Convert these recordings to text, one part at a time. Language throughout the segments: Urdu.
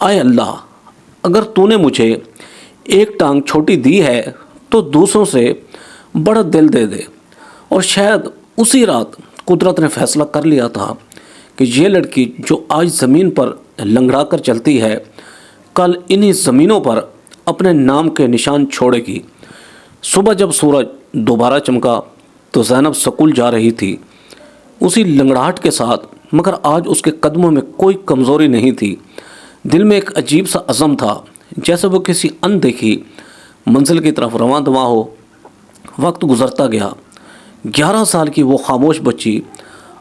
آئے اللہ، اگر تو نے مجھے ایک ٹانگ چھوٹی دی ہے تو دوسروں سے بڑا دل دے دے۔ اور شاید اسی رات قدرت نے فیصلہ کر لیا تھا کہ یہ لڑکی جو آج زمین پر لنگڑا کر چلتی ہے، کل انہی زمینوں پر اپنے نام کے نشان چھوڑے گی۔ صبح جب سورج دوبارہ چمکا تو زینب سکول جا رہی تھی، اسی لنگڑاہٹ کے ساتھ، مگر آج اس کے قدموں میں کوئی کمزوری نہیں تھی۔ دل میں ایک عجیب سا عزم تھا، جیسے وہ کسی اندیکھی منزل کی طرف رواں دواں ہو۔ وقت گزرتا گیا۔ 11 سال کی وہ خاموش بچی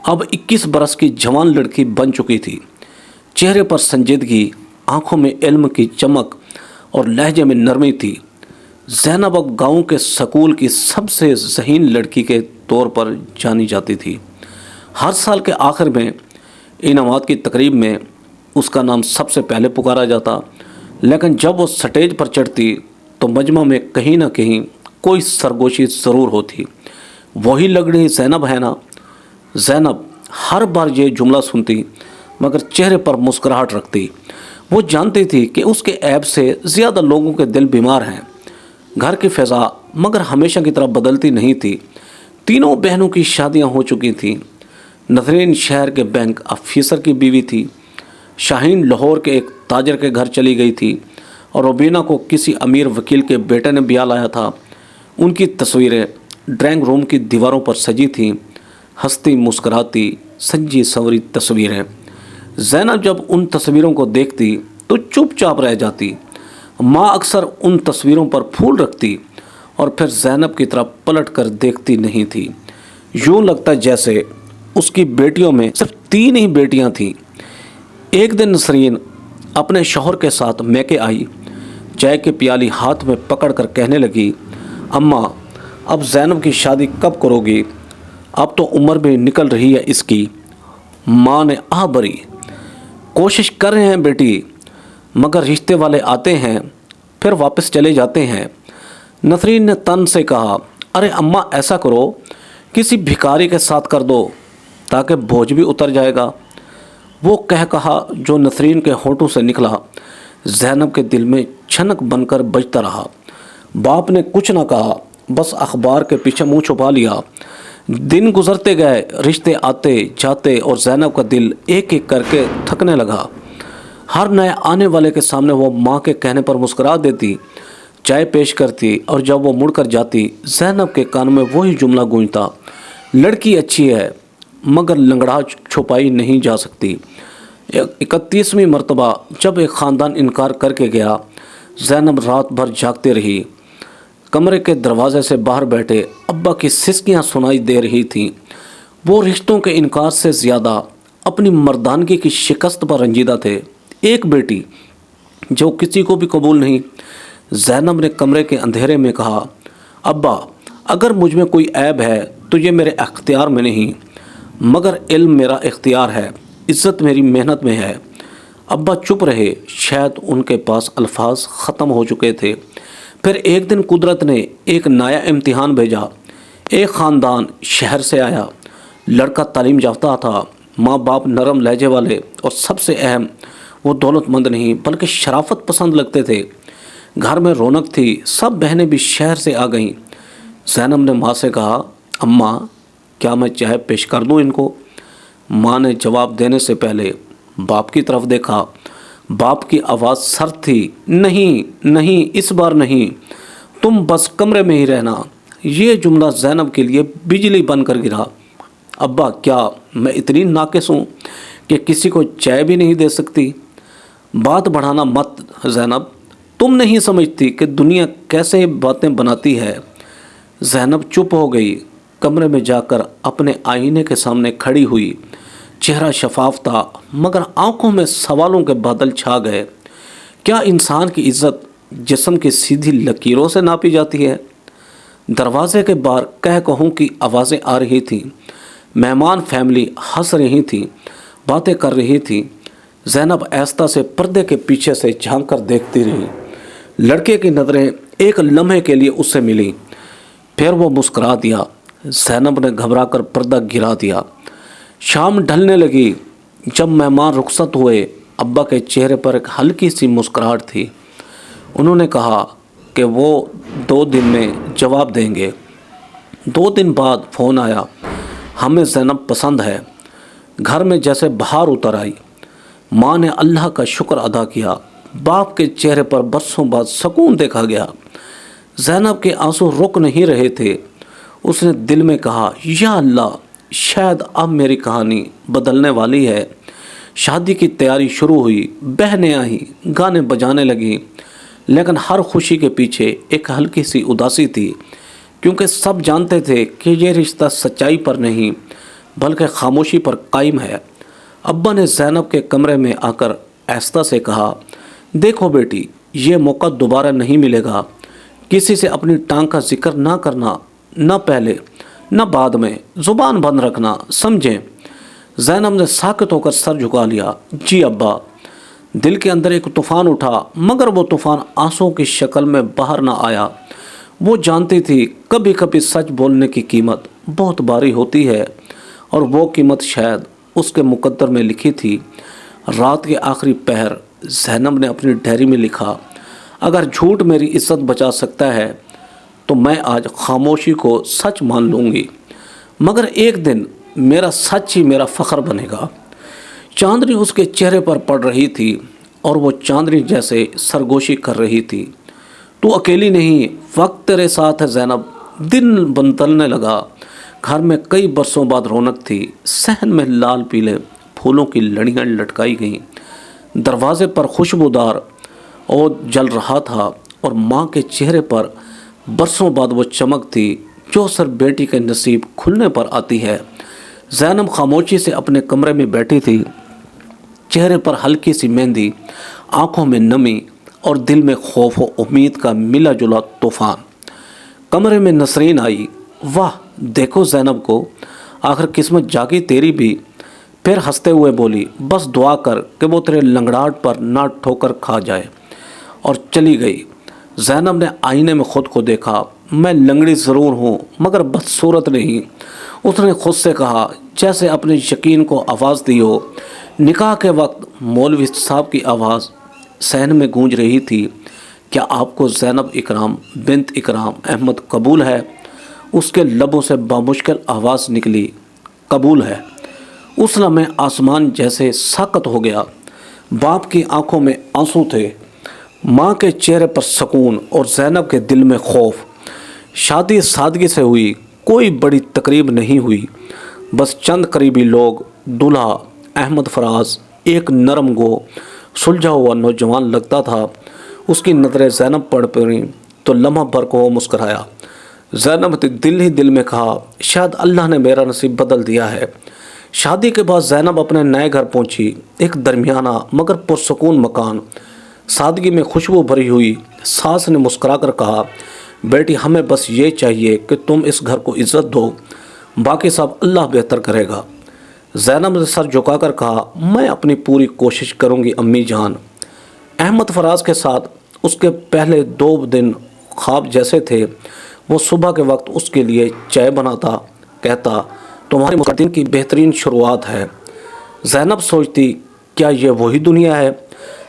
اب 21 برس کی جوان لڑکی بن چکی تھی۔ چہرے پر سنجیدگی، آنکھوں میں علم کی چمک اور لہجے میں نرمی تھی۔ زینب اب گاؤں کے سکول کی سب سے ذہین لڑکی کے طور پر جانی جاتی تھی۔ ہر سال کے آخر میں انعامات کی تقریب میں اس کا نام سب سے پہلے پکارا جاتا، لیکن جب وہ سٹیج پر چڑھتی تو مجمع میں کہیں نہ کہیں کوئی سرگوشی ضرور ہوتی۔ وہی لگڑی زینب ہے نا؟ زینب ہر بار یہ جملہ سنتی مگر چہرے پر مسکراہٹ رکھتی۔ وہ جانتی تھی کہ اس کے عیب سے زیادہ لوگوں کے دل بیمار ہیں۔ گھر کی فضا مگر ہمیشہ کی طرح بدلتی نہیں تھی۔ تینوں بہنوں کی شادیاں ہو چکی تھیں۔ نسرین شہر کے بینک آفیسر کی بیوی تھی، شاہین لاہور کے ایک تاجر کے گھر چلی گئی تھی، اور روبینہ کو کسی امیر وکیل کے بیٹے نے بیاہ لایا تھا۔ ان کی تصویریں ڈرائنگ روم کی دیواروں پر سجی تھیں، ہنستی مسکراتی سجی سنوری تصویریں۔ زینب جب ان تصویروں کو دیکھتی تو چپ چاپ رہ جاتی۔ ماں اکثر ان تصویروں پر پھول رکھتی اور پھر زینب کی طرف پلٹ کر دیکھتی نہیں تھی۔ یوں لگتا جیسے اس کی بیٹیوں میں صرف 3 ہی بیٹیاں تھیں۔ ایک دن نسرین اپنے شوہر کے ساتھ میکے آئی، چائے کی پیالی ہاتھ میں پکڑ کر کہنے لگی، اماں اب زینب کی شادی کب کرو گی؟ اب تو عمر بھی نکل رہی ہے اس کی۔ ماں نے آہ بھری، کوشش کر رہے ہیں بیٹی، مگر رشتے والے آتے ہیں پھر واپس چلے جاتے ہیں۔ نسرین نے تن سے کہا، ارے اماں ایسا کرو، کسی بھکاری کے ساتھ کر دو تاکہ بوجھ بھی اتر جائے گا۔ وہ کہا جو نسرین کے ہونٹوں سے نکلا زینب کے دل میں چھنک بن کر بجتا رہا۔ باپ نے کچھ نہ کہا، بس اخبار کے پیچھے منہ چھپا لیا۔ دن گزرتے گئے، رشتے آتے جاتے اور زینب کا دل ایک ایک کر کے تھکنے لگا۔ ہر نئے آنے والے کے سامنے وہ ماں کے کہنے پر مسکرا دیتی، چائے پیش کرتی، اور جب وہ مڑ کر جاتی زینب کے کان میں وہی جملہ گونجتا، لڑکی اچھی ہے مگر لنگڑا چھپائی نہیں جا سکتی۔ 31ویں مرتبہ جب ایک خاندان انکار کر کے گیا، زینب رات بھر جاگتے رہی۔ کمرے کے دروازے سے باہر بیٹھے ابا کی سسکیاں سنائی دے رہی تھیں۔ وہ رشتوں کے انکار سے زیادہ اپنی مردانگی کی شکست پر رنجیدہ تھے۔ ایک بیٹی جو کسی کو بھی قبول نہیں۔ زینب نے کمرے کے اندھیرے میں کہا، ابا اگر مجھ میں کوئی عیب ہے تو یہ میرے اختیار میں نہیں، مگر علم میرا اختیار ہے، عزت میری محنت میں ہے۔ ابا چپ رہے، شاید ان کے پاس الفاظ ختم ہو چکے تھے۔ پھر ایک دن قدرت نے ایک نیا امتحان بھیجا۔ ایک خاندان شہر سے آیا، لڑکا تعلیم یافتہ تھا، ماں باپ نرم لہجے والے، اور سب سے اہم وہ دولت مند نہیں بلکہ شرافت پسند لگتے تھے۔ گھر میں رونق تھی، سب بہنیں بھی شہر سے آ گئیں۔ زینب نے ماں سے کہا، اماں کیا میں چائے پیش کر دوں ان کو؟ ماں نے جواب دینے سے پہلے باپ کی طرف دیکھا۔ باپ کی آواز سرد تھی، نہیں نہیں، اس بار نہیں، تم بس کمرے میں ہی رہنا۔ یہ جملہ زینب کے لیے بجلی بن کر گرا۔ ابا کیا میں اتنی ناقص ہوں کہ کسی کو چائے بھی نہیں دے سکتی؟ بات بڑھانا مت زینب، تم نہیں سمجھتی کہ دنیا کیسے باتیں بناتی ہے۔ زینب چپ ہو گئی، کمرے میں جا کر اپنے آئینے کے سامنے کھڑی ہوئی۔ چہرہ شفاف تھا مگر آنکھوں میں سوالوں کے بادل چھا گئے۔ کیا انسان کی عزت جسم کی سیدھی لکیروں سے ناپی جاتی ہے؟ دروازے کے باہر کہوں کی آوازیں آ رہی تھیں۔ مہمان فیملی ہنس رہی تھی، باتیں کر رہی تھی۔ زینب آہستہ سے پردے کے پیچھے سے جھانک کر دیکھتی رہی۔ لڑکے کی نظریں ایک لمحے کے لیے اس سے ملی، پھر وہ مسکرا دیا۔ زینب نے گھبرا کر پردہ گرا دیا۔ شام ڈھلنے لگی۔ جب مہمان رخصت ہوئے ابا کے چہرے پر ایک ہلکی سی مسکراہٹ تھی۔ انہوں نے کہا کہ وہ 2 دن میں جواب دیں گے۔ 2 دن بعد فون آیا، ہمیں زینب پسند ہے۔ گھر میں جیسے بہار اتر آئی۔ ماں نے اللہ کا شکر ادا کیا۔ باپ کے چہرے پر برسوں بعد سکون دیکھا گیا۔ زینب کے آنسو رک نہیں رہے تھے۔ اس نے دل میں کہا، یا اللہ، شاید اب میری کہانی بدلنے والی ہے۔ شادی کی تیاری شروع ہوئی، بہنیں آئیں، گانے بجانے لگیں، لیکن ہر خوشی کے پیچھے ایک ہلکی سی اداسی تھی، کیونکہ سب جانتے تھے کہ یہ رشتہ سچائی پر نہیں بلکہ خاموشی پر قائم ہے۔ ابا نے زینب کے کمرے میں آ کر آہستہ سے کہا، دیکھو بیٹی، یہ موقع دوبارہ نہیں ملے گا۔ کسی سے اپنی ٹانگ کا ذکر نہ کرنا، نہ پہلے نہ بعد میں، زبان بند رکھنا، سمجھیں؟ زینب نے ساکت ہو کر سر جھکا لیا۔ جی ابا۔ دل کے اندر ایک طوفان اٹھا، مگر وہ طوفان آنسوں کی شکل میں باہر نہ آیا۔ وہ جانتی تھی کبھی کبھی سچ بولنے کی قیمت بہت بھاری ہوتی ہے، اور وہ قیمت شاید اس کے مقدر میں لکھی تھی۔ رات کے آخری پہر زینب نے اپنی ڈائری میں لکھا، اگر جھوٹ میری عزت بچا سکتا ہے تو میں آج خاموشی کو سچ مان لوں گی، مگر ایک دن میرا سچ ہی میرا فخر بنے گا۔ چاندنی اس کے چہرے پر پڑ رہی تھی اور وہ چاندنی جیسے سرگوشی کر رہی تھی۔ تو اکیلی نہیں، وقت تیرے ساتھ ہے زینب۔ دن بدلنے لگا۔ گھر میں کئی برسوں بعد رونق تھی۔ صحن میں لال پیلے پھولوں کی لڑیاں لٹکائی گئیں۔ دروازے پر خوشبودار اور جل رہا تھا، اور ماں کے چہرے پر برسوں بعد وہ چمک تھی جو سر بیٹی کے نصیب کھلنے پر آتی ہے۔ زینب خاموشی سے اپنے کمرے میں بیٹھی تھی، چہرے پر ہلکی سی مہندی، آنکھوں میں نمی اور دل میں خوف و امید کا ملا جلا طوفان۔ کمرے میں نسرین آئی۔ واہ، دیکھو زینب کو، آخر قسمت جاگی تیری بھی۔ پھر ہنستے ہوئے بولی، بس دعا کر کہ وہ تیرے لنگڑاہٹ پر نہ ٹھوکر کھا جائے، اور چلی گئی۔ زینب نے آئینے میں خود کو دیکھا۔ میں لنگڑی ضرور ہوں مگر بدصورت نہیں، اس نے خود سے کہا، جیسے اپنے یقین کو آواز دی ہو۔ نکاح کے وقت مولوی صاحب کی آواز صحن میں گونج رہی تھی، کیا آپ کو زینب اکرام بنت اکرام احمد قبول ہے؟ اس کے لبوں سے بامشکل آواز نکلی، قبول ہے۔ اس لمحے آسمان جیسے ساکت ہو گیا۔ باپ کی آنکھوں میں آنسو تھے، ماں کے چہرے پر سکون اور زینب کے دل میں خوف۔ شادی سادگی سے ہوئی، کوئی بڑی تقریب نہیں ہوئی، بس چند قریبی لوگ، دولہا احمد فراز ایک نرم گو سلجھا ہوا نوجوان لگتا تھا۔ اس کی نظریں زینب پڑ پڑیں تو لمحہ بھر کو وہ مسکرایا۔ زینب نے دل ہی دل میں کہا، شاید اللہ نے میرا نصیب بدل دیا ہے۔ شادی کے بعد زینب اپنے نئے گھر پہنچی، ایک درمیانہ مگر پرسکون مکان، سادگی میں خوشبو بھری ہوئی۔ ساس نے مسکرا کر کہا، بیٹی، ہمیں بس یہ چاہیے کہ تم اس گھر کو عزت دو، باقی سب اللہ بہتر کرے گا۔ زینب نے سر جھکا کر کہا، میں اپنی پوری کوشش کروں گی امی جان۔ احمد فراز کے ساتھ اس کے پہلے 2 دن خواب جیسے تھے۔ وہ صبح کے وقت اس کے لیے چائے بناتا، کہتا، تمہاری دن کی بہترین شروعات ہے۔ زینب سوچتی، کیا یہ وہی دنیا ہے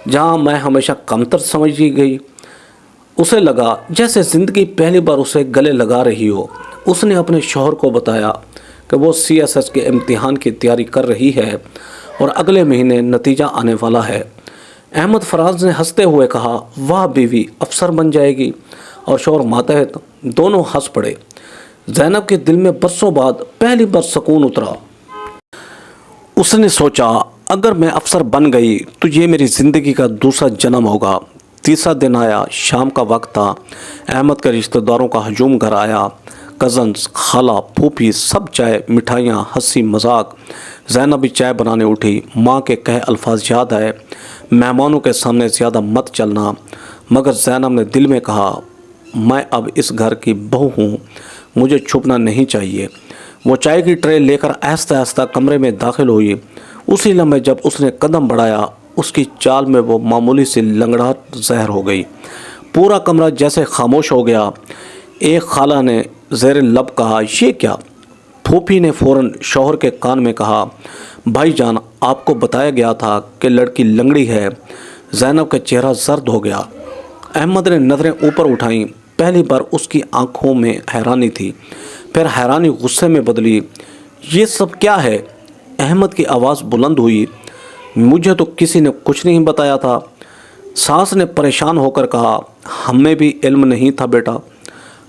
جہاں میں ہمیشہ کمتر سمجھی گئی؟ اسے لگا جیسے زندگی پہلی بار اسے گلے لگا رہی ہو۔ اس نے اپنے شوہر کو بتایا کہ وہ CSS کے امتحان کی تیاری کر رہی ہے اور اگلے مہینے نتیجہ آنے والا ہے۔ احمد فراز نے ہنستے ہوئے کہا، واہ بیوی افسر بن جائے گی، اور شوہر ماتحت۔ دونوں ہنس پڑے۔ زینب کے دل میں برسوں بعد پہلی بار سکون اترا۔ اس نے سوچا، اگر میں افسر بن گئی تو یہ میری زندگی کا دوسرا جنم ہوگا۔ تیسرا دن آیا، شام کا وقت تھا۔ احمد کے رشتہ داروں کا ہجوم گھر آیا، کزنز، خالہ، پھوپھی، سب چائے، مٹھائیاں، ہنسی مذاق۔ زینب بھی چائے بنانے اٹھی۔ ماں کے کہے الفاظ یاد آئے، مہمانوں کے سامنے زیادہ مت چلنا، مگر زینب نے دل میں کہا، میں اب اس گھر کی بہو ہوں، مجھے چھپنا نہیں چاہیے۔ وہ چائے کی ٹرے لے کر آہستہ آہستہ کمرے میں داخل ہوئی۔ اسی لمحے جب اس نے قدم بڑھایا، اس کی چال میں وہ معمولی سی لنگڑاہٹ ظاہر ہو گئی۔ پورا کمرہ جیسے خاموش ہو گیا۔ ایک خالہ نے زیر لب کہا، یہ کیا؟ پھوپھی نے فوراً شوہر کے کان میں کہا، بھائی جان، آپ کو بتایا گیا تھا کہ لڑکی لنگڑی ہے۔ زینب کا چہرہ زرد ہو گیا۔ احمد نے نظریں اوپر اٹھائیں۔ پہلی بار اس کی آنکھوں میں حیرانی تھی، پھر حیرانی غصے میں بدلی۔ یہ سب کیا ہے؟ احمد کی آواز بلند ہوئی۔ مجھے تو کسی نے کچھ نہیں بتایا تھا۔ ساس نے پریشان ہو کر کہا، ہمیں بھی علم نہیں تھا بیٹا،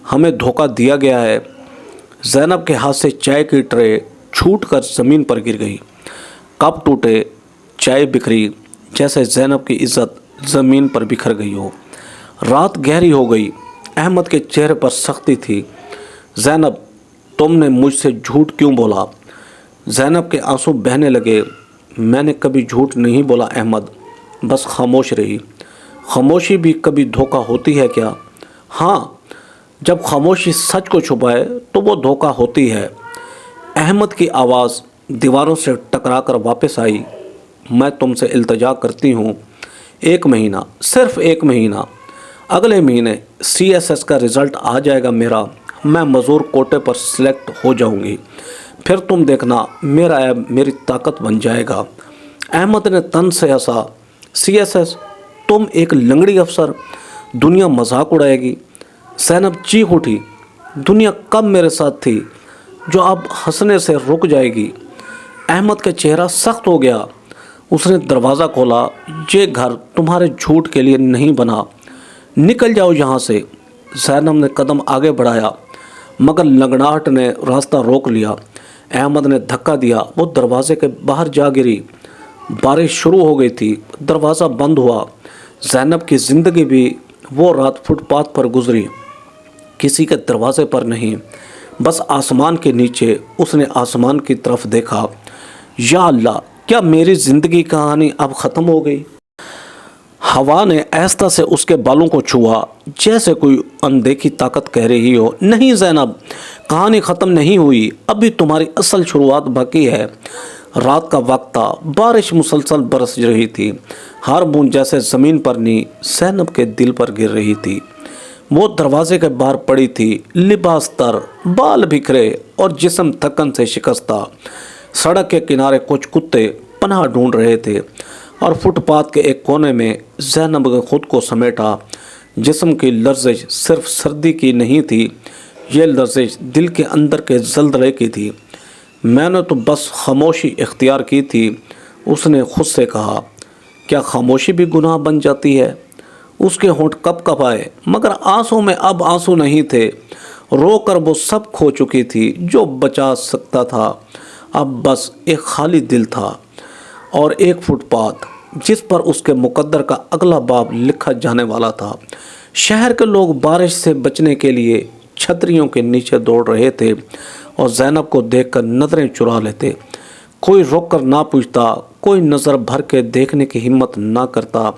ہمیں دھوکہ دیا گیا ہے۔ زینب کے ہاتھ سے چائے کی ٹرے چھوٹ کر زمین پر گر گئی۔ کپ ٹوٹے، چائے بکھری، جیسے زینب کی عزت زمین پر بکھر گئی ہو۔ رات گہری ہو گئی۔ احمد کے چہرے پر سختی تھی۔ زینب، تم نے مجھ سے جھوٹ کیوں بولا؟ زینب کے آنسو بہنے لگے۔ میں نے کبھی جھوٹ نہیں بولا احمد، بس خاموش رہی۔ خاموشی بھی کبھی دھوکہ ہوتی ہے کیا؟ ہاں، جب خاموشی سچ کو چھپائے تو وہ دھوکہ ہوتی ہے۔ احمد کی آواز دیواروں سے ٹکرا کر واپس آئی۔ میں تم سے التجا کرتی ہوں، 1 مہینہ، صرف 1 مہینہ۔ اگلے مہینے CSS کا رزلٹ آ جائے گا میرا، میں مزور کوٹے پر سلیکٹ ہو جاؤں گی، پھر تم دیکھنا میرا عیب میری طاقت بن جائے گا۔ احمد نے تن سے ہنسا۔ CSS؟ تم ایک لنگڑی افسر، دنیا مذاق اڑائے گی۔ زینب چیخ اٹھی، دنیا کب میرے ساتھ تھی جو اب ہنسنے سے رک جائے گی؟ احمد کا چہرہ سخت ہو گیا۔ اس نے دروازہ کھولا، یہ گھر تمہارے جھوٹ کے لیے نہیں بنا، نکل جاؤ یہاں سے۔ زینب نے قدم آگے بڑھایا، مگر لنگڑاہٹ نے راستہ روک لیا۔ احمد نے دھکا دیا، وہ دروازے کے باہر جا گری۔ بارش شروع ہو گئی تھی، دروازہ بند ہوا۔ زینب کی زندگی بھی وہ رات فٹ پاتھ پر گزری، کسی کے دروازے پر نہیں، بس آسمان کے نیچے۔ اس نے آسمان کی طرف دیکھا۔ یا اللہ، کیا میری زندگی کہانی اب ختم ہو گئی؟ ہوا نے آہستہ سے اس کے بالوں کو چھوا، جیسے کوئی اندیکھی طاقت کہہ رہی ہو، نہیں زینب، کہانی ختم نہیں ہوئی، ابھی تمہاری اصل شروعات باقی ہے۔ رات کا وقت تھا، بارش مسلسل برس رہی تھی، ہر بوند جیسے زمین پر نہیں زینب کے دل پر گر رہی تھی۔ وہ دروازے کے باہر پڑی تھی، لباس تر، بال بکھرے اور جسم تھکن سے شکستہ۔ سڑک کے کنارے کچھ کتے پناہ ڈھونڈ رہے تھے، اور فٹ پاتھ کے ایک کونے میں زینب نے خود کو سمیٹا۔ جسم کی لرزش صرف سردی کی نہیں تھی، یہ لرزش دل کے اندر کے زلزلے کی تھی۔ میں نے تو بس خاموشی اختیار کی تھی، اس نے خود سے کہا۔ کیا خاموشی بھی گناہ بن جاتی ہے؟ اس کے ہونٹ کپ کپ آئے، مگر آنسوں میں اب آنسو نہیں تھے۔ رو کر وہ سب کھو چکی تھی جو بچا سکتا تھا۔ اب بس ایک خالی دل تھا اور ایک فٹ پاتھ جس پر اس کے مقدر کا اگلا باب لکھا جانے والا تھا۔ شہر کے لوگ بارش سے بچنے کے لیے چھتریوں کے نیچے دوڑ رہے تھے اور زینب کو دیکھ کر نظریں چرا لیتے۔ کوئی روک کر نہ پوچھتا، کوئی نظر بھر کے دیکھنے کی ہمت نہ کرتا۔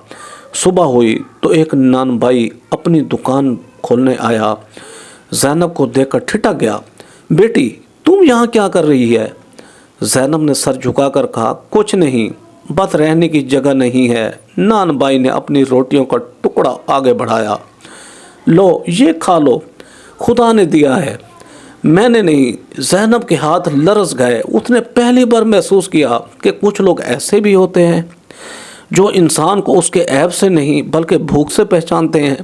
صبح ہوئی تو ایک نان بھائی اپنی دکان کھولنے آیا۔ زینب کو دیکھ کر ٹھٹک گیا، بیٹی تم یہاں کیا کر رہی ہے؟ زینب نے سر جھکا کر کہا، کچھ نہیں، بس رہنے کی جگہ نہیں ہے۔ نان بھائی نے اپنی روٹیوں کا ٹکڑا آگے بڑھایا، لو یہ کھا لو، خدا نے دیا ہے، میں نے نہیں۔ زینب کے ہاتھ لرز گئے۔ اس نے پہلی بار محسوس کیا کہ کچھ لوگ ایسے بھی ہوتے ہیں جو انسان کو اس کے عیب سے نہیں بلکہ بھوک سے پہچانتے ہیں۔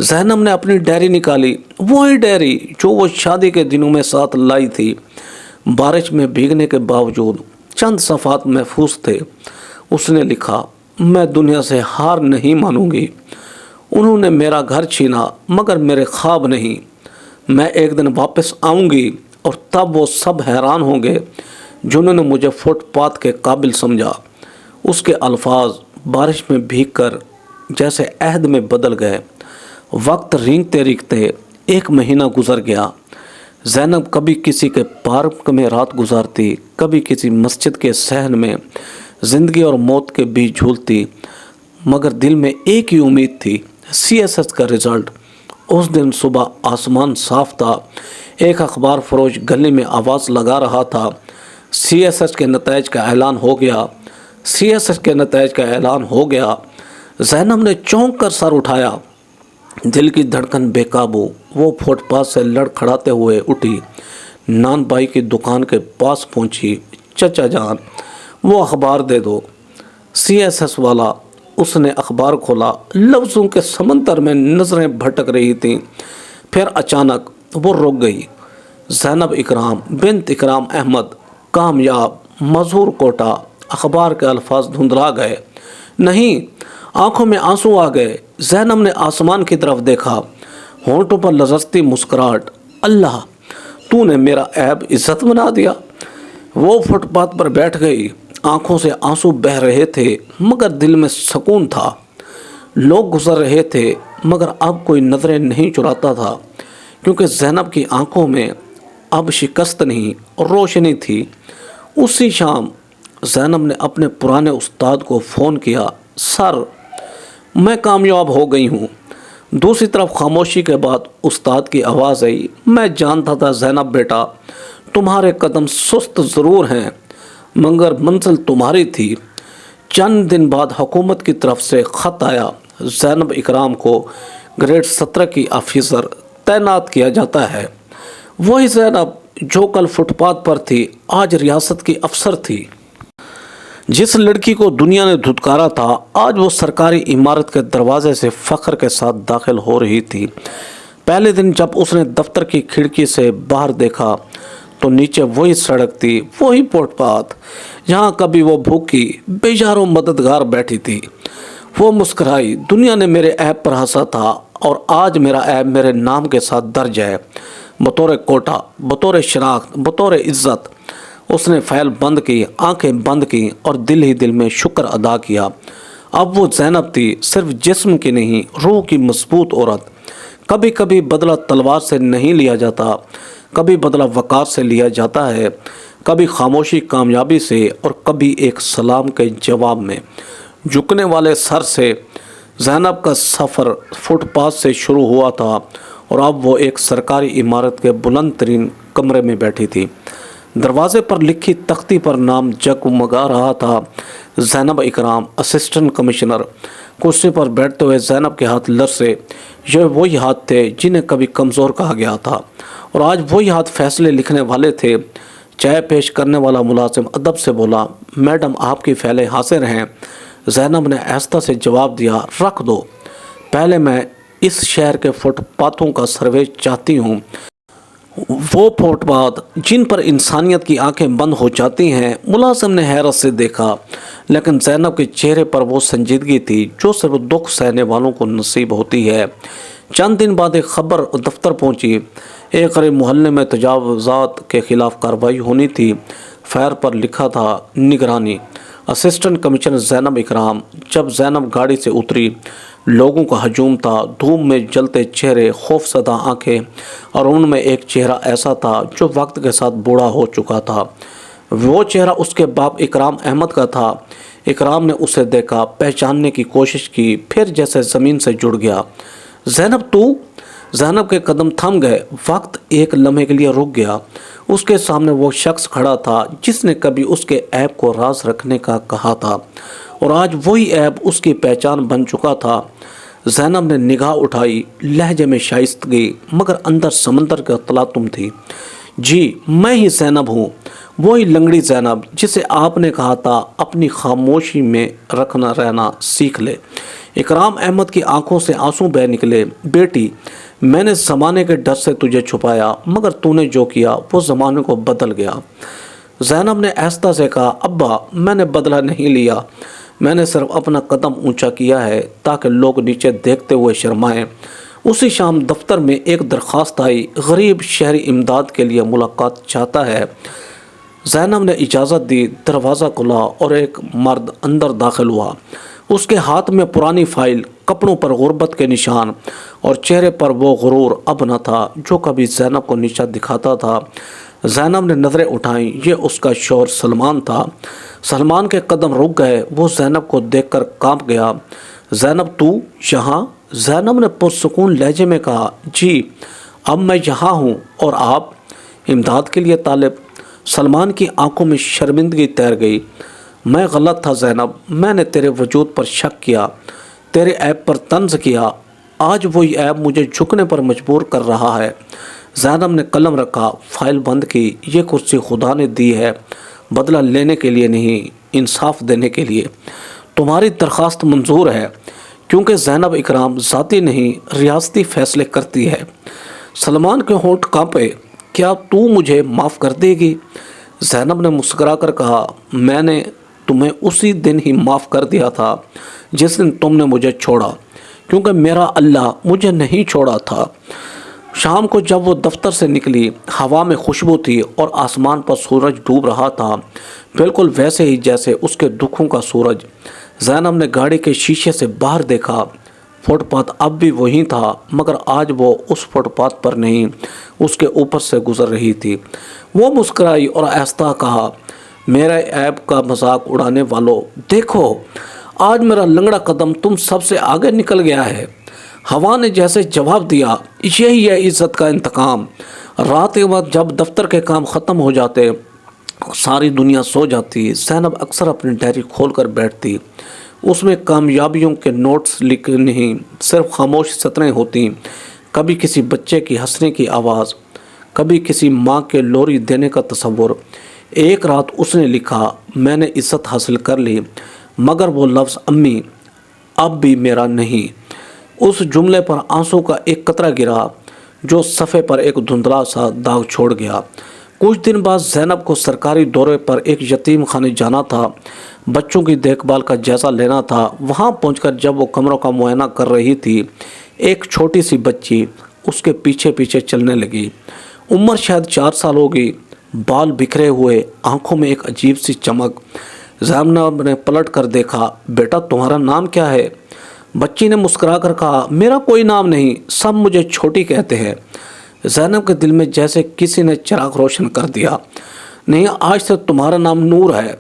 زینب نے اپنی ڈائری نکالی، وہی ڈائری جو وہ شادی کے دنوں میں ساتھ لائی تھی۔ بارش میں بھیگنے کے باوجود چند صفحات محفوظ تھے۔ اس نے لکھا، میں دنیا سے ہار نہیں مانوں گی، انہوں نے میرا گھر چھینا مگر میرے خواب نہیں۔ میں ایک دن واپس آؤں گی اور تب وہ سب حیران ہوں گے جنہوں نے مجھے فٹ پاتھ کے قابل سمجھا۔ اس کے الفاظ بارش میں بھیگ کر جیسے عہد میں بدل گئے۔ وقت رینگتے رینگتے 1 مہینہ گزر گیا۔ زینب کبھی کسی کے پارک میں رات گزارتی، کبھی کسی مسجد کے صحن میں زندگی اور موت کے بیچ جھولتی، مگر دل میں ایک ہی امید تھی، CSS کا رزلٹ۔ اس دن صبح آسمان صاف تھا، ایک اخبار فروش گلی میں آواز لگا رہا تھا، CSS کے نتائج کا اعلان ہو گیا، CSS کے نتائج کا اعلان ہو گیا۔ زینب نے چونک کر سر اٹھایا، دل کی دھڑکن بے قابو۔ وہ فٹ پاتھ سے لڑکھڑاتے ہوئے اٹھی، نان بھائی کی دکان کے پاس پہنچی۔ چچا جان، وہ اخبار دے دو۔ CSS والا، اس نے اخبار کھولا، لفظوں کے سمندر میں نظریں بھٹک رہی تھیں۔ پھر اچانک وہ رک گئی۔ زینب اکرام بنت اکرام احمد، کامیاب، مظہور کوٹہ۔ اخبار کے الفاظ دھندلا گئے، نہیں، آنکھوں میں آنسو آ گئے۔ زینب نے آسمان کی طرف دیکھا، ہونٹوں پر لرزتی مسکراہٹ۔ اللہ، تو نے میرا عیب عزت بنا دیا۔ وہ فٹ پاتھ پر بیٹھ گئی، آنکھوں سے آنسو بہہ رہے تھے مگر دل میں سکون تھا۔ لوگ گزر رہے تھے مگر اب کوئی نظریں نہیں چراتا تھا، کیونکہ زینب کی آنکھوں میں اب شکست نہیں، روشنی تھی۔ اسی شام زینب نے اپنے پرانے استاد کو فون کیا، سر، میں کامیاب ہو گئی ہوں۔ دوسری طرف خاموشی کے بعد استاد کی آواز آئی، میں جانتا تھا زینب بیٹا، تمہارے قدم سست ضرور ہیں مگر منزل تمہاری تھی۔ چند دن بعد حکومت کی طرف سے خط آیا، زینب اکرام کو گریڈ 17 کی آفیسر تعینات کیا جاتا ہے۔ وہی زینب جو کل فٹ پاتھ پر تھی آج ریاست کی افسر تھی۔ جس لڑکی کو دنیا نے دھتکارا تھا آج وہ سرکاری عمارت کے دروازے سے فخر کے ساتھ داخل ہو رہی تھی۔ پہلے دن جب اس نے دفتر کی کھڑکی سے باہر دیکھا تو نیچے وہی سڑک تھی، وہی فٹ پاتھ جہاں کبھی وہ بھوکی بیچاروں مددگار بیٹھی تھی۔ وہ مسکرائی، دنیا نے میرے عیب پر ہنسا تھا اور آج میرا عیب میرے نام کے ساتھ درج ہے، بطور کوٹہ، بطور شناخت، بطور عزت۔ اس نے فائل بند کی، آنکھیں بند کی اور دل ہی دل میں شکر ادا کیا۔ اب وہ زینب تھی، صرف جسم کی نہیں، روح کی مضبوط عورت۔ کبھی کبھی بدلہ تلوار سے نہیں لیا جاتا، کبھی بدلہ وقار سے لیا جاتا ہے، کبھی خاموشی کامیابی سے اور کبھی ایک سلام کے جواب میں۔ جھکنے والے سر سے زینب کا سفر فٹ پاتھ سے شروع ہوا تھا اور اب وہ ایک سرکاری عمارت کے بلند ترین کمرے میں بیٹھی تھی۔ دروازے پر لکھی تختی پر نام جگمگا رہا تھا، زینب اکرام، اسسٹنٹ کمشنر۔ کرسی پر بیٹھتے ہوئے زینب کے ہاتھ لرزے۔ یہ وہی ہاتھ تھے جنہیں کبھی کمزور کہا گیا تھا اور آج وہی ہاتھ فیصلے لکھنے والے تھے۔ چائے پیش کرنے والا ملازم ادب سے بولا، میڈم آپ کی فائلیں حاضر ہیں۔ زینب نے آہستہ سے جواب دیا، رکھ دو، پہلے میں اس شہر کے فٹ پاتھوں کا سروے چاہتی ہوں، وہ فٹ پاتھ جن پر انسانیت کی آنکھیں بند ہو جاتی ہیں۔ ملازم نے حیرت سے دیکھا، لیکن زینب کے چہرے پر وہ سنجیدگی تھی جو صرف دکھ سہنے والوں کو نصیب ہوتی ہے۔ چند دن بعد ایک خبر دفتر پہنچی، ایک غریب محلے میں تجاوزات کے خلاف کارروائی ہونی تھی۔ فائر پر لکھا تھا، نگرانی، اسسٹنٹ کمشنر زینب اکرام۔ جب زینب گاڑی سے اتری، لوگوں کا ہجوم تھا، دھوپ میں جلتے چہرے، خوف زدہ آنکھیں، اور ان میں ایک چہرہ ایسا تھا جو وقت کے ساتھ بوڑھا ہو چکا تھا۔ وہ چہرہ اس کے باپ اکرام احمد کا تھا۔ اکرام نے اسے دیکھا، پہچاننے کی کوشش کی، پھر جیسے زمین سے جڑ گیا۔ زینب تو؟ زینب کے قدم تھم گئے، وقت ایک لمحے کے لیے رک گیا۔ اس کے سامنے وہ شخص کھڑا تھا جس نے کبھی اس کے عیب کو راز رکھنے کا کہا تھا اور آج وہی عیب اس کی پہچان بن چکا تھا۔ زینب نے نگاہ اٹھائی، لہجے میں شائستگی مگر اندر سمندر کا تلاطم تھی۔ جی، میں ہی زینب ہوں، وہی لنگڑی زینب جسے آپ نے کہا تھا اپنی خاموشی میں رہنا سیکھ لے۔ اکرام احمد کی آنکھوں سے آنسو بہہ نکلے، بیٹی، میں نے زمانے کے ڈر سے تجھے چھپایا مگر تو نے جو کیا وہ زمانے کو بدل گیا۔ زینب نے آہستہ سے کہا، ابا، میں نے بدلہ نہیں لیا، میں نے صرف اپنا قدم اونچا کیا ہے تاکہ لوگ نیچے دیکھتے ہوئے شرمائیں۔ اسی شام دفتر میں ایک درخواست آئی، غریب شہری امداد کے لیے ملاقات چاہتا ہے۔ زینب نے اجازت دی، دروازہ کھلا اور ایک مرد اندر داخل ہوا۔ اس کے ہاتھ میں پرانی فائل، کپڑوں پر غربت کے نشان اور چہرے پر وہ غرور اب نہ تھا جو کبھی زینب کو نیچا دکھاتا تھا۔ زینب نے نظریں اٹھائیں، یہ اس کا شوہر سلمان تھا۔ سلمان کے قدم رک گئے، وہ زینب کو دیکھ کر کانپ گیا۔ زینب تو یہاں؟ زینب نے پرسکون لہجے میں کہا، جی، اب میں یہاں ہوں۔ اور آپ؟ امداد کے لیے طالب؟ سلمان کی آنکھوں میں شرمندگی تیر گئی۔ میں غلط تھا زینب، میں نے تیرے وجود پر شک کیا، تیرے عیب پر طنز کیا، آج وہی عیب مجھے جھکنے پر مجبور کر رہا ہے۔ زینب نے قلم رکھا، فائل بند کی، یہ کرسی خدا نے دی ہے، بدلہ لینے کے لیے نہیں، انصاف دینے کے لیے تمہاری درخواست منظور ہے، کیونکہ زینب اکرام ذاتی نہیں ریاستی فیصلے کرتی ہے۔ سلمان کے ہونٹ کانپے۔ کیا تو مجھے معاف کر دے گی؟ زینب نے مسکرا کر کہا، میں نے تمہیں اسی دن ہی معاف کر دیا تھا جس دن تم نے مجھے چھوڑا، کیونکہ میرا اللہ مجھے نہیں چھوڑا تھا۔ شام کو جب وہ دفتر سے نکلی، ہوا میں خوشبو تھی اور آسمان پر سورج ڈوب رہا تھا، بالکل ویسے ہی جیسے اس کے دکھوں کا سورج۔ زینب نے گاڑی کے شیشے سے باہر دیکھا۔ فٹ پاتھ اب بھی وہی تھا، مگر آج وہ اس فٹ پاتھ پر نہیں، اس کے اوپر سے گزر رہی تھی۔ وہ مسکرائی اور آہستہ کہا، میرے عیب کا مذاق اڑانے والوں، دیکھو آج میرا لنگڑا قدم تم سب سے آگے نکل گیا ہے۔ ہوا نے جیسے جواب دیا، یہی ہے عزت کا انتقام۔ رات کے وقت جب دفتر کے کام ختم ہو جاتے، ساری دنیا سو جاتی، زینب اکثر اپنی ڈائری کھول کر بیٹھتی۔ اس میں کامیابیوں کے نوٹس لکھے نہیں، صرف خاموش سطریں ہوتی، کبھی کسی بچے کی ہنسنے کی آواز، کبھی کسی ماں کے لوری دینے کا تصور۔ ایک رات اس نے لکھا، میں نے عزت حاصل کر لی، مگر وہ لفظ امی اب بھی میرا نہیں۔ اس جملے پر آنسو کا ایک قطرہ گرا جو صفحے پر ایک دھندلا سا داغ چھوڑ گیا۔ کچھ دن بعد زینب کو سرکاری دورے پر ایک یتیم خانے جانا تھا، بچوں کی دیکھ بھال کا جائزہ لینا تھا۔ وہاں پہنچ کر جب وہ کمروں کا معائنہ کر رہی تھی، ایک چھوٹی سی بچی اس کے پیچھے پیچھے چلنے لگی۔ عمر شاید 4 سال ہوگی، بال بکھرے ہوئے، آنکھوں میں ایک عجیب سی چمک۔ زینب نے پلٹ کر دیکھا، بیٹا تمہارا نام کیا ہے؟ بچی نے مسکرا کر کہا، میرا کوئی نام نہیں، سب مجھے چھوٹی کہتے ہیں۔ زینب کے دل میں جیسے کسی نے چراغ روشن کر دیا، نہیں آج سے تمہارا نام نور ہے۔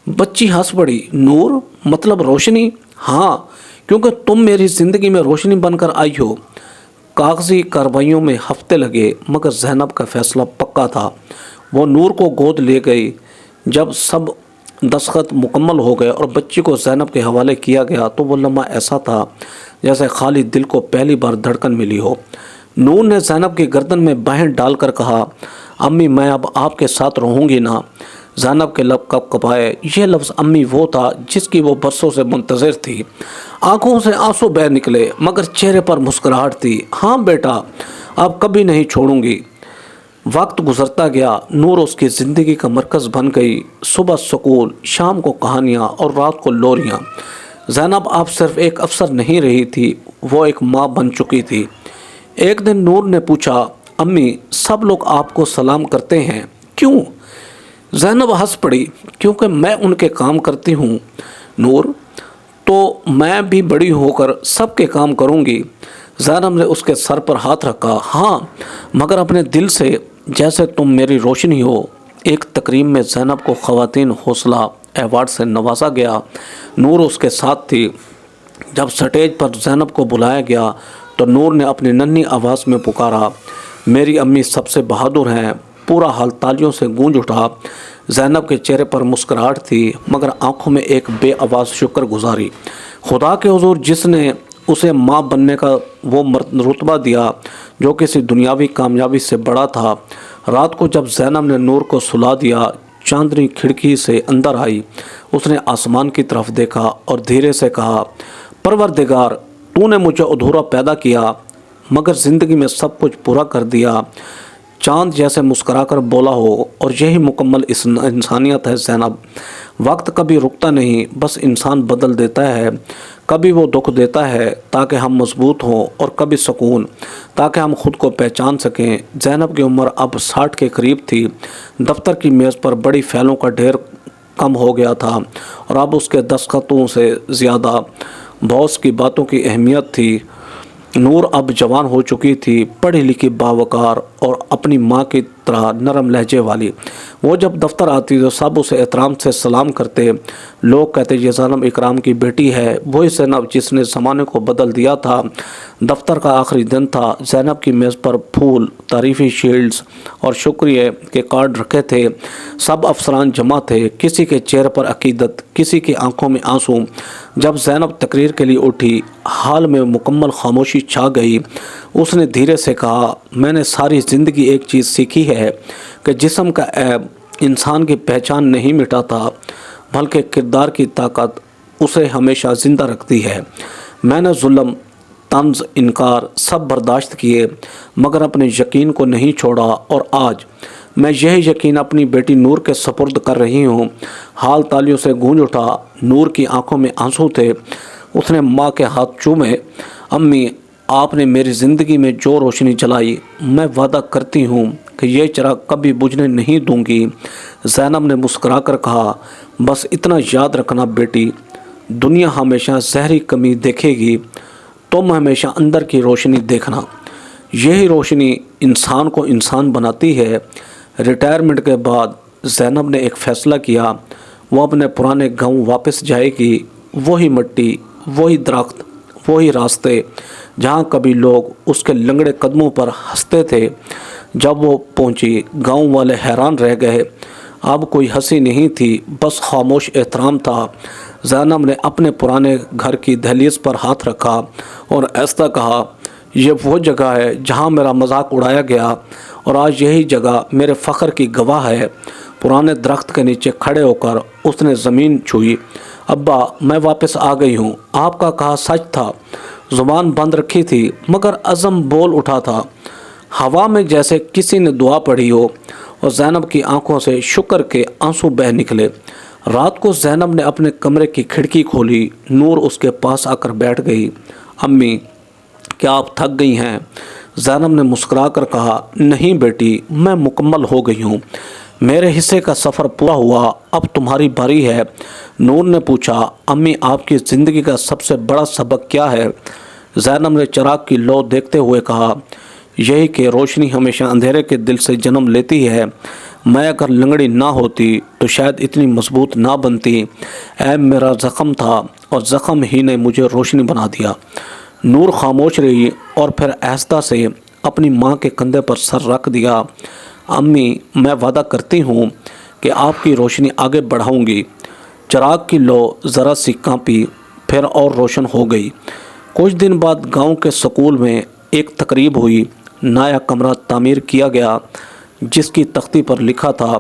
بچی ہنس پڑی، نور مطلب روشنی؟ ہاں، کیونکہ تم میری زندگی میں روشنی بن کر آئی ہو۔ کاغذی کارروائیوں میں ہفتے لگے، مگر زینب کا فیصلہ پکا تھا۔ وہ نور کو گود لے گئی۔ جب سب دستخط مکمل ہو گئے اور بچی کو زینب کے حوالے کیا گیا تو وہ لمحہ ایسا تھا جیسے خالی دل کو پہلی بار دھڑکن ملی ہو۔ نور نے زینب کی گردن میں بانہیں ڈال کر کہا، امی میں اب آپ کے ساتھ رہوں گی نا؟ زینب کے لب کپ کپائے۔ یہ لفظ امی وہ تھا جس کی وہ برسوں سے منتظر تھی۔ آنکھوں سے آنسو بہہ نکلے، مگر چہرے پر مسکراہٹ تھی۔ ہاں بیٹا، اب کبھی نہیں چھوڑوں گی۔ وقت گزرتا گیا، نور اس کی زندگی کا مرکز بن گئی۔ صبح سکول، شام کو کہانیاں اور رات کو لوریاں۔ زینب اب صرف ایک افسر نہیں رہی تھی، وہ ایک ماں بن چکی تھی۔ ایک دن نور نے پوچھا، امی سب لوگ آپ کو سلام کرتے ہیں، کیوں؟ زینب ہنس پڑی، کیونکہ میں ان کے کام کرتی ہوں نور، تو میں بھی بڑی ہو کر سب کے کام کروں گی۔ زینب نے اس کے سر پر ہاتھ رکھا، ہاں مگر اپنے دل سے، جیسے تم میری روشنی ہو۔ ایک تقریب میں زینب کو خواتین حوصلہ ایوارڈ سے نوازا گیا۔ نور اس کے ساتھ تھی۔ جب سٹیج پر زینب کو بلایا گیا تو نور نے اپنی ننھی آواز میں پکارا، میری امی سب سے بہادر ہیں۔ پورا ہال تالیوں سے گونج اٹھا۔ زینب کے چہرے پر مسکراہٹ تھی، مگر آنکھوں میں ایک بے آواز شکر گزاری۔ خدا کے حضور جس نے اسے ماں بننے کا وہ رتبہ دیا جو کسی دنیاوی کامیابی سے بڑا تھا۔ رات کو جب زینب نے نور کو سلا دیا، چاندنی کھڑکی سے اندر آئی۔ اس نے آسمان کی طرف دیکھا اور دھیرے سے کہا، پروردگار تو نے مجھے ادھورا پیدا کیا مگر زندگی میں سب کچھ پورا کر دیا۔ چاند جیسے مسکرا کر بولا ہو، اور یہی مکمل انسانیت ہے زینب۔ وقت کبھی رکتا نہیں، بس انسان بدل دیتا ہے۔ کبھی وہ دکھ دیتا ہے تاکہ ہم مضبوط ہوں، اور کبھی سکون تاکہ ہم خود کو پہچان سکیں۔ زینب کی عمر اب 60 کے قریب تھی۔ دفتر کی میز پر بڑی فائلوں کا ڈھیر کم ہو گیا تھا، اور اب اس کے دستخطوں سے زیادہ باس کی باتوں کی اہمیت تھی۔ نور اب جوان ہو چکی تھی، پڑھی لکھی، باوقار اور اپنی ماں کی طرح نرم لہجے والی۔ وہ جب دفتر آتی تو سب اسے احترام سے سلام کرتے۔ لوگ کہتے یہ زینب اکرام کی بیٹی ہے، وہی زینب جس نے زمانے کو بدل دیا تھا۔ دفتر کا آخری دن تھا۔ زینب کی میز پر پھول، تعریفی شیلڈز اور شکریہ کے کارڈ رکھے تھے۔ سب افسران جمع تھے، کسی کے چہرے پر عقیدت، کسی کی آنکھوں میں آنسو۔ جب زینب تقریر کے لیے اٹھی، حال میں مکمل خاموشی چھا گئی۔ اس نے دھیرے سے کہا، میں نے ساری زندگی ایک چیز سیکھی ہے کہ جسم کا عیب انسان کی پہچان نہیں مٹاتا، بلکہ کردار کی طاقت اسے ہمیشہ زندہ رکھتی ہے۔ میں نے ظلم، طنز، انکار سب برداشت کیے مگر اپنے یقین کو نہیں چھوڑا، اور آج میں یہی یقین اپنی بیٹی نور کے سپرد کر رہی ہوں۔ حال تالیوں سے گونج اٹھا۔ نور کی آنکھوں میں آنسو تھے۔ اس نے ماں کے ہاتھ چومے۔ امی، آپ نے میری زندگی میں جو روشنی جلائی، میں وعدہ کرتی ہوں کہ یہ چراغ کبھی بجھنے نہیں دوں گی۔ زینب نے مسکرا کر کہا، بس اتنا یاد رکھنا بیٹی، دنیا ہمیشہ ظاہری کمی دیکھے گی، تم ہمیشہ اندر کی روشنی دیکھنا۔ یہی روشنی انسان کو انسان بناتی ہے۔ ریٹائرمنٹ کے بعد زینب نے ایک فیصلہ کیا، وہ اپنے پرانے گاؤں واپس جائے گی۔ وہی مٹی، وہی درخت، وہی راستے جہاں کبھی لوگ اس کے لنگڑے قدموں پر ہنستے تھے۔ جب وہ پہنچی، گاؤں والے حیران رہ گئے۔ اب کوئی ہنسی نہیں تھی، بس خاموش احترام تھا۔ زینب نے اپنے پرانے گھر کی دہلیز پر ہاتھ رکھا اور ایسا کہا، یہ وہ جگہ ہے جہاں میرا مذاق اڑایا گیا، اور آج یہی جگہ میرے فخر کی گواہ ہے۔ پرانے درخت کے نیچے کھڑے ہو کر اس نے زمین چھوئی۔ ابا، میں واپس آ گئی ہوں، آپ کا کہا سچ تھا۔ زبان بند رکھی تھی مگر عزم بول اٹھا تھا۔ ہوا میں جیسے کسی نے دعا پڑھی ہو، اور زینب کی آنکھوں سے شکر کے آنسو بہہ نکلے۔ رات کو زینب نے اپنے کمرے کی کھڑکی کھولی۔ نور اس کے پاس آ کر بیٹھ گئی۔ امی، کیا آپ تھک گئی ہیں؟ زینب نے مسکرا کر کہا، نہیں بیٹی، میں مکمل ہو گئی ہوں، میرے حصے کا سفر پورا ہوا، اب تمہاری باری ہے۔ نور نے پوچھا، امی، آپ کی زندگی کا سب سے بڑا سبق کیا ہے؟ زینب نے چراغ کی لو دیکھتے ہوئے کہا، یہی کہ روشنی ہمیشہ اندھیرے کے دل سے جنم لیتی ہے۔ میں اگر لنگڑی نہ ہوتی تو شاید اتنی مضبوط نہ بنتی۔ عیب میرا زخم تھا، اور زخم ہی نے مجھے روشنی بنا دیا۔ نور خاموش رہی اور پھر آہستہ سے اپنی ماں کے کندھے پر سر رکھ دیا۔ امی، میں وعدہ کرتی ہوں کہ آپ کی روشنی آگے بڑھاؤں گی۔ چراغ کی لو ذرا سی کانپی، پھر اور روشن ہو گئی۔ کچھ دن بعد گاؤں کے سکول میں ایک تقریب ہوئی۔ نیا کمرہ تعمیر کیا گیا جس کی تختی پر لکھا تھا،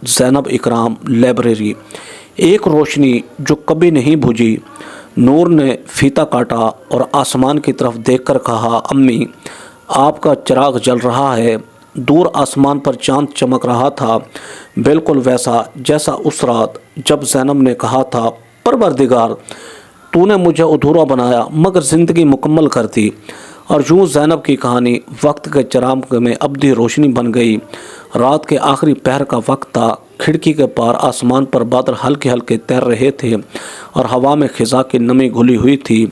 زینب اکرام لائبریری، ایک روشنی جو کبھی نہیں بجھی۔ نور نے فیتا کاٹا اور آسمان کی طرف دیکھ کر کہا، امی، آپ کا چراغ جل رہا ہے۔ دور آسمان پر چاند چمک رہا تھا، بالکل ویسا جیسا اس رات جب زینب نے کہا تھا، پروردگار، تو نے مجھے ادھورا بنایا مگر زندگی مکمل کر دی۔ اور یوں زینب کی کہانی وقت کے چراغ میں ابدی روشنی بن گئی۔ رات کے آخری پہر کا وقت تھا۔ کھڑکی کے پار آسمان پر بادل ہلکے ہلکے تیر رہے تھے اور ہوا میں خزاں کی نمی گھلی ہوئی تھی۔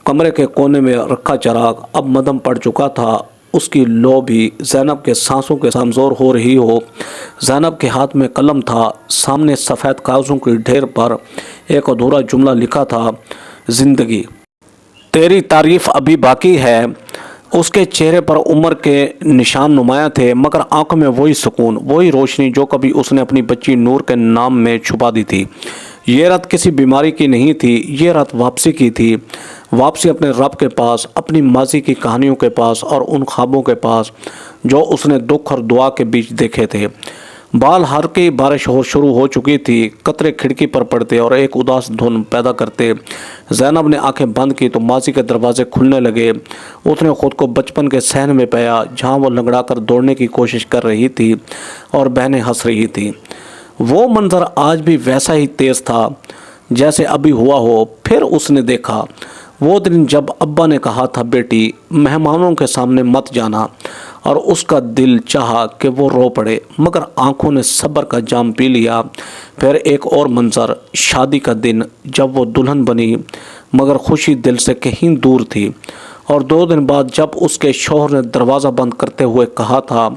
کمرے کے کونے میں رکھا چراغ اب مدھم پڑ چکا تھا، اس کی لو بھی زینب کے سانسوں کے سامزور ہو رہی ہو۔ زینب کے ہاتھ میں قلم تھا، سامنے سفید کاغذوں کی ڈھیر پر ایک ادھورا جملہ لکھا تھا، زندگی تیری تعریف ابھی باقی ہے۔ اس کے چہرے پر عمر کے نشان نمایاں تھے مگر آنکھوں میں وہی سکون، وہی روشنی جو کبھی اس نے اپنی بچی نور کے نام میں چھپا دی تھی۔ یہ رات کسی بیماری کی نہیں تھی، یہ رات واپسی کی تھی، واپسی اپنے رب کے پاس، اپنی ماضی کی کہانیوں کے پاس اور ان خوابوں کے پاس جو اس نے دکھ اور دعا کے بیچ دیکھے تھے۔ بال ہر کی بارش شروع ہو چکی تھی، قطرے کھڑکی پر پڑتے اور ایک اداس دھن پیدا کرتے۔ زینب نے آنکھیں بند کی تو ماضی کے دروازے کھلنے لگے۔ اس نے خود کو بچپن کے صحن میں پایا جہاں وہ لنگڑا کر دوڑنے کی کوشش کر رہی تھی اور بہنیں ہنس رہی تھیں۔ وہ منظر آج بھی ویسا ہی تیز تھا جیسے ابھی ہوا ہو۔ پھر اس نے دیکھا وہ دن جب ابا نے کہا تھا، بیٹی مہمانوں کے سامنے مت جانا، اور اس کا دل چاہا کہ وہ رو پڑے مگر آنکھوں نے صبر کا جام پی لیا۔ پھر ایک اور منظر، شادی کا دن جب وہ دلہن بنی مگر خوشی دل سے کہیں دور تھی، اور 2 دن بعد جب اس کے شوہر نے دروازہ بند کرتے ہوئے کہا تھا،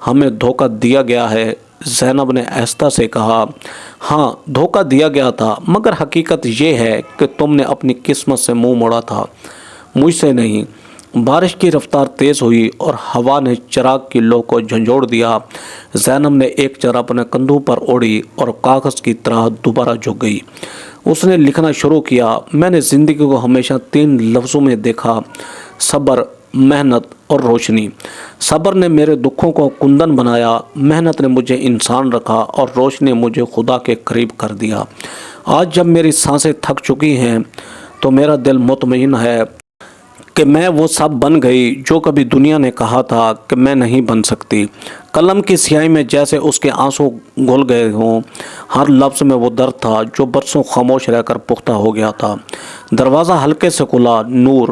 ہمیں دھوکہ دیا گیا ہے۔ زینب نے آہستہ سے کہا، ہاں دھوکہ دیا گیا تھا مگر حقیقت یہ ہے کہ تم نے اپنی قسمت سے منہ موڑا تھا، مجھ سے نہیں۔ بارش کی رفتار تیز ہوئی اور ہوا نے چراغ کی لو کو جھنجھوڑ دیا۔ زینب نے ایک چادر اپنے کندھوں پر اوڑھی اور کاغذ کی طرح دوبارہ جھک گئی۔ اس نے لکھنا شروع کیا، میں نے زندگی کو ہمیشہ 3 لفظوں میں دیکھا، صبر، محنت اور روشنی۔ صبر نے میرے دکھوں کو کندن بنایا، محنت نے مجھے انسان رکھا اور روشنی نے مجھے خدا کے قریب کر دیا۔ آج جب میری سانسیں تھک چکی ہیں تو میرا دل مطمئن ہے کہ میں وہ سب بن گئی جو کبھی دنیا نے کہا تھا کہ میں نہیں بن سکتی۔ قلم کی سیاہی میں جیسے اس کے آنسو گھل گئے ہوں، ہر لفظ میں وہ درد تھا جو برسوں خاموش رہ کر پختہ ہو گیا تھا۔ دروازہ ہلکے سے کھلا، نور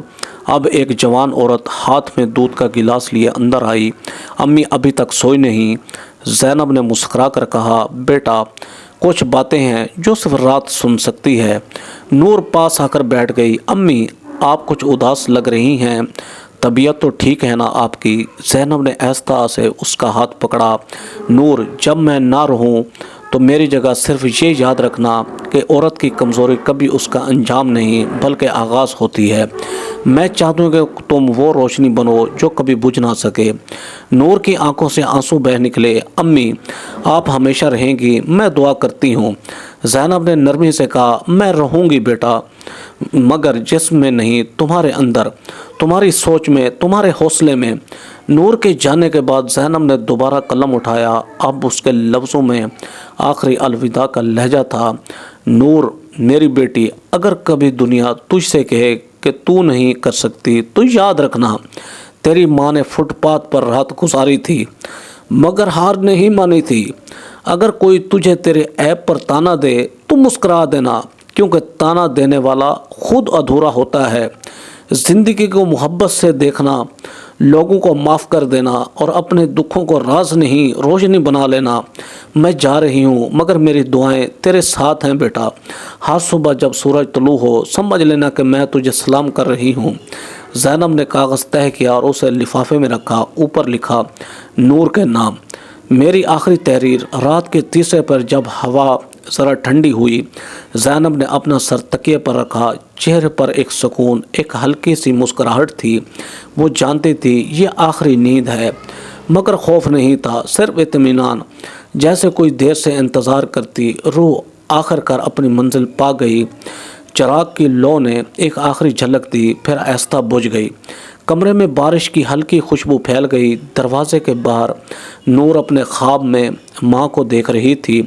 اب ایک جوان عورت ہاتھ میں دودھ کا گلاس لیے اندر آئی۔ امی ابھی تک سوئی نہیں۔ زینب نے مسکرا کر کہا، بیٹا کچھ باتیں ہیں جو صرف رات سن سکتی ہے۔ نور پاس آ کر بیٹھ گئی۔ امی آپ کچھ اداس لگ رہی ہیں، طبیعت تو ٹھیک ہے نا آپ کی؟ زینب نے آہستہ سے اس کا ہاتھ پکڑا۔ نور جب میں نہ رہوں تو میری جگہ صرف یہ یاد رکھنا کہ عورت کی کمزوری کبھی اس کا انجام نہیں بلکہ آغاز ہوتی ہے۔ میں چاہتا ہوں کہ تم وہ روشنی بنو جو کبھی بجھ نہ سکے۔ نور کی آنکھوں سے آنسو بہہ نکلے۔ امی آپ ہمیشہ رہیں گی، میں دعا کرتی ہوں۔ زینب نے نرمی سے کہا، میں رہوں گی بیٹا، مگر جسم میں نہیں، تمہارے اندر، تمہاری سوچ میں، تمہارے حوصلے میں۔ نور کے جانے کے بعد زینب نے دوبارہ قلم اٹھایا۔ اب اس کے لفظوں میں آخری الوداع کا لہجہ تھا۔ نور میری بیٹی، اگر کبھی دنیا تجھ سے کہے کہ تو نہیں کر سکتی تو یاد رکھنا تیری ماں نے فٹ پاتھ پر رات گزاری تھی مگر ہار نہیں مانی تھی۔ اگر کوئی تجھے تیرے عیب پر تانا دے تو مسکرا دینا، کیونکہ تانا دینے والا خود ادھورا ہوتا ہے۔ زندگی کو محبت سے دیکھنا، لوگوں کو معاف کر دینا اور اپنے دکھوں کو راز نہیں روشنی بنا لینا۔ میں جا رہی ہوں مگر میری دعائیں تیرے ساتھ ہیں بیٹا۔ ہر صبح جب سورج طلوع ہو سمجھ لینا کہ میں تجھے سلام کر رہی ہوں۔ زینب نے کاغذ تہہ کیا اور اسے لفافے میں رکھا۔ اوپر لکھا، نور کے نام۔ میری آخری تحریر۔ رات کے تیسرے پر جب ہوا ذرا ٹھنڈی ہوئی، زینب نے اپنا سر تکیے پر رکھا۔ چہرے پر ایک سکون، ایک ہلکی سی مسکراہٹ تھی۔ وہ جانتی تھی یہ آخری نیند ہے، مگر خوف نہیں تھا، صرف اطمینان، جیسے کوئی دیر سے انتظار کرتی روح آخر کار اپنی منزل پا گئی۔ چراغ کی لو نے ایک آخری جھلک دی، پھر آہستہ بجھ گئی۔ کمرے میں بارش کی ہلکی خوشبو پھیل گئی۔ دروازے کے باہر نور اپنے خواب میں ماں کو دیکھ رہی تھی،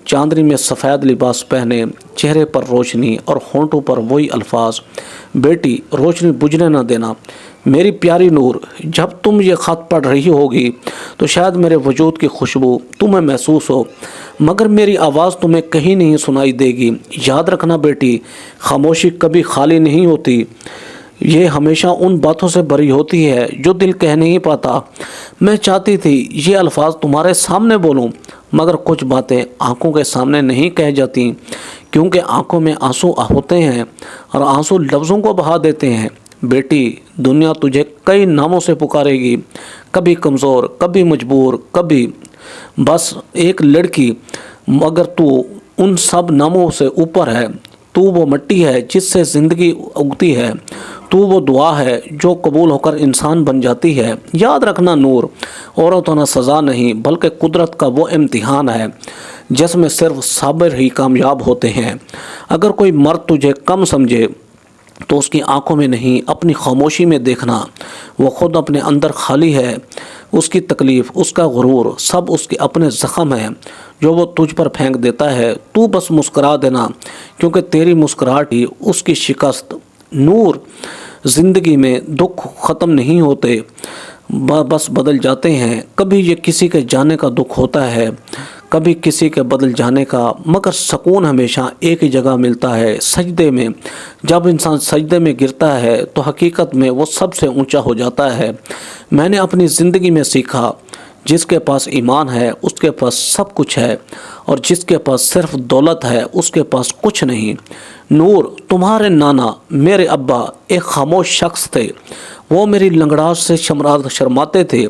چاندنی میں سفید لباس پہنے، چہرے پر روشنی اور ہونٹوں پر وہی الفاظ، بیٹی روشنی بجھنے نہ دینا۔ میری پیاری نور، جب تم یہ خط پڑھ رہی ہوگی تو شاید میرے وجود کی خوشبو تمہیں محسوس ہو، مگر میری آواز تمہیں کہیں نہیں سنائی دے گی۔ یاد رکھنا بیٹی، خاموشی کبھی خالی نہیں ہوتی، یہ ہمیشہ ان باتوں سے بھری ہوتی ہے جو دل کہہ نہیں پاتا۔ میں چاہتی تھی یہ الفاظ تمہارے سامنے بولوں، مگر کچھ باتیں آنکھوں کے سامنے نہیں کہہ جاتی، کیونکہ آنکھوں میں آنسو ہوتے ہیں اور آنسو لفظوں کو بہا دیتے ہیں۔ بیٹی دنیا تجھے کئی ناموں سے پکارے گی، کبھی کمزور، کبھی مجبور، کبھی بس ایک لڑکی، مگر تو ان سب ناموں سے اوپر ہے۔ تو وہ مٹی ہے جس سے زندگی اگتی ہے، تو وہ دعا ہے جو قبول ہو کر انسان بن جاتی ہے۔ یاد رکھنا نور، عورت ہونا سزا نہیں بلکہ قدرت کا وہ امتحان ہے جس میں صرف صابر ہی کامیاب ہوتے ہیں۔ اگر کوئی مرد تجھے کم سمجھے تو اس کی آنکھوں میں نہیں اپنی خاموشی میں دیکھنا، وہ خود اپنے اندر خالی ہے۔ اس کی تکلیف، اس کا غرور، سب اس کے اپنے زخم ہیں جو وہ تجھ پر پھینک دیتا ہے۔ تو بس مسکرا دینا، کیونکہ تیری مسکراہٹ ہی اس کی شکست۔ نور، زندگی میں دکھ ختم نہیں ہوتے، بس بدل جاتے ہیں۔ کبھی یہ کسی کے جانے کا دکھ ہوتا ہے، کبھی کسی کے بدل جانے کا، مگر سکون ہمیشہ ایک ہی جگہ ملتا ہے، سجدے میں۔ جب انسان سجدے میں گرتا ہے تو حقیقت میں وہ سب سے اونچا ہو جاتا ہے۔ میں نے اپنی زندگی میں سیکھا، جس کے پاس ایمان ہے اس کے پاس سب کچھ ہے، اور جس کے پاس صرف دولت ہے اس کے پاس کچھ نہیں۔ نور، تمہارے نانا میرے ابا ایک خاموش شخص تھے، وہ میری لنگڑاہٹ سے شرماتے تھے،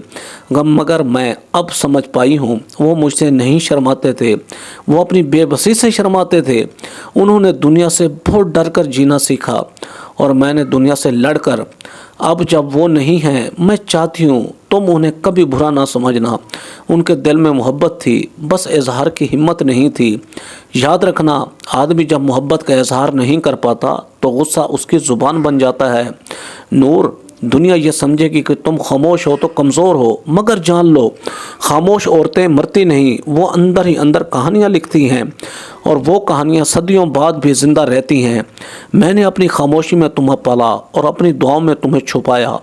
مگر میں اب سمجھ پائی ہوں وہ مجھ سے نہیں شرماتے تھے، وہ اپنی بے بسی سے شرماتے تھے۔ انہوں نے دنیا سے بہت ڈر کر جینا سیکھا اور میں نے دنیا سے لڑ کر۔ اب جب وہ نہیں ہیں، میں چاہتی ہوں تم انہیں کبھی برا نہ سمجھنا، ان کے دل میں محبت تھی، بس اظہار کی ہمت نہیں تھی۔ یاد رکھنا، آدمی جب محبت کا اظہار نہیں کر پاتا تو غصہ اس کی زبان بن جاتا ہے۔ نور، دنیا یہ سمجھے گی کہ تم خاموش ہو تو کمزور ہو، مگر جان لو خاموش عورتیں مرتی نہیں، وہ اندر ہی اندر کہانیاں لکھتی ہیں اور وہ کہانیاں صدیوں بعد بھی زندہ رہتی ہیں۔ میں نے اپنی خاموشی میں تمہیں پالا اور اپنی دعاؤں میں تمہیں چھپایا۔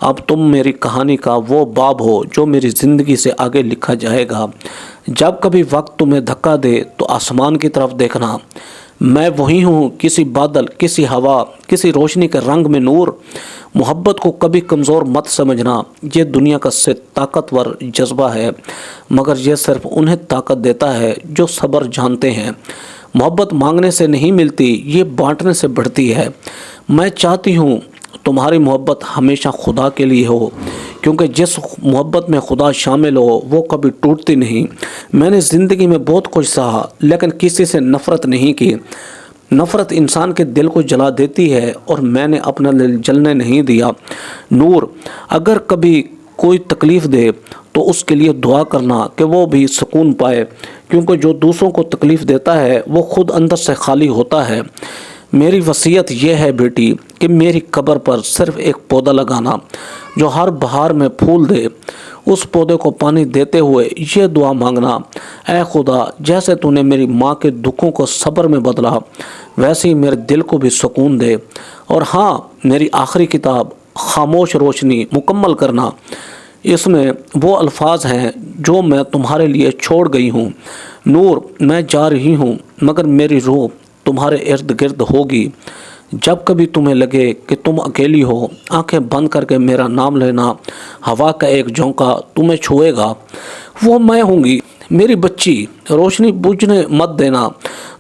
اب تم میری کہانی کا وہ باب ہو جو میری زندگی سے آگے لکھا جائے گا۔ جب کبھی وقت تمہیں دھکا دے تو آسمان کی طرف دیکھنا، میں وہی ہوں، کسی بادل، کسی ہوا، کسی روشنی کے رنگ میں نور۔ محبت کو کبھی کمزور مت سمجھنا، یہ دنیا کا سے طاقتور جذبہ ہے، مگر یہ صرف انہیں طاقت دیتا ہے جو صبر جانتے ہیں۔ محبت مانگنے سے نہیں ملتی، یہ بانٹنے سے بڑھتی ہے۔ میں چاہتی ہوں تمہاری محبت ہمیشہ خدا کے لیے ہو، کیونکہ جس محبت میں خدا شامل ہو وہ کبھی ٹوٹتی نہیں۔ میں نے زندگی میں بہت کچھ سہا، لیکن کسی سے نفرت نہیں کی۔ نفرت انسان کے دل کو جلا دیتی ہے اور میں نے اپنا دل جلنے نہیں دیا۔ نور، اگر کبھی کوئی تکلیف دے تو اس کے لیے دعا کرنا کہ وہ بھی سکون پائے، کیونکہ جو دوسروں کو تکلیف دیتا ہے وہ خود اندر سے خالی ہوتا ہے۔ میری وصیت یہ ہے بیٹی کہ میری قبر پر صرف ایک پودا لگانا جو ہر بہار میں پھول دے۔ اس پودے کو پانی دیتے ہوئے یہ دعا مانگنا، اے خدا، جیسے تو نے میری ماں کے دکھوں کو صبر میں بدلا، ویسے ہی میرے دل کو بھی سکون دے۔ اور ہاں، میری آخری کتاب خاموش روشنی مکمل کرنا، اس میں وہ الفاظ ہیں جو میں تمہارے لیے چھوڑ گئی ہوں۔ نور، میں جا رہی ہوں، مگر میری روح تمہارے ارد گرد ہوگی۔ جب کبھی تمہیں لگے کہ تم اکیلی ہو، آنکھیں بند کر کے میرا نام لینا، ہوا کا ایک جھونکا تمہیں چھوئے گا، وہ میں ہوں گی۔ میری بچی، روشنی بجھنے مت دینا۔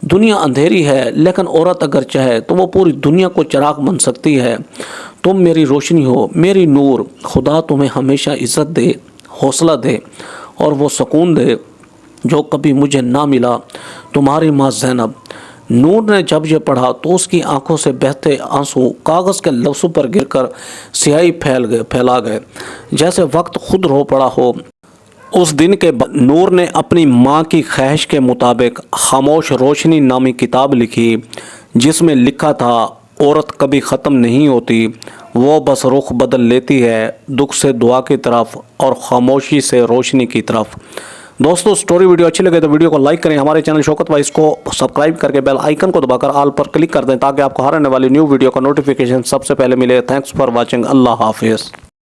دنیا اندھیری ہے، لیکن عورت اگر چاہے تو وہ پوری دنیا کو چراغ بن سکتی ہے۔ تم میری روشنی ہو، میری نور۔ خدا تمہیں ہمیشہ عزت دے، حوصلہ دے اور وہ سکون دے جو کبھی مجھے نہ ملا۔ تمہاری ماں زینب۔ نور نے جب یہ پڑھا تو اس کی آنکھوں سے بہتے آنسو کاغذ کے لفظوں پر گر کر سیاہی پھیلا گئے، جیسے وقت خود رو پڑا ہو۔ اس دن کے بعد نور نے اپنی ماں کی خواہش کے مطابق خاموش روشنی نامی کتاب لکھی، جس میں لکھا تھا، عورت کبھی ختم نہیں ہوتی، وہ بس رخ بدل لیتی ہے، دکھ سے دعا کی طرف اور خاموشی سے روشنی کی طرف۔ دوستو، سٹوری ویڈیو اچھی لگے تو ویڈیو کو لائک کریں، ہمارے چینل شوکت وائس کو سبسکرائب کر کے بیل آئیکن کو دبا کر آل پر کلک کر دیں تاکہ آپ کو ہر آنے والی نیو ویڈیو کا نوٹیفیکیشن سب سے پہلے ملے۔ Thanks for watching. اللہ حافظ۔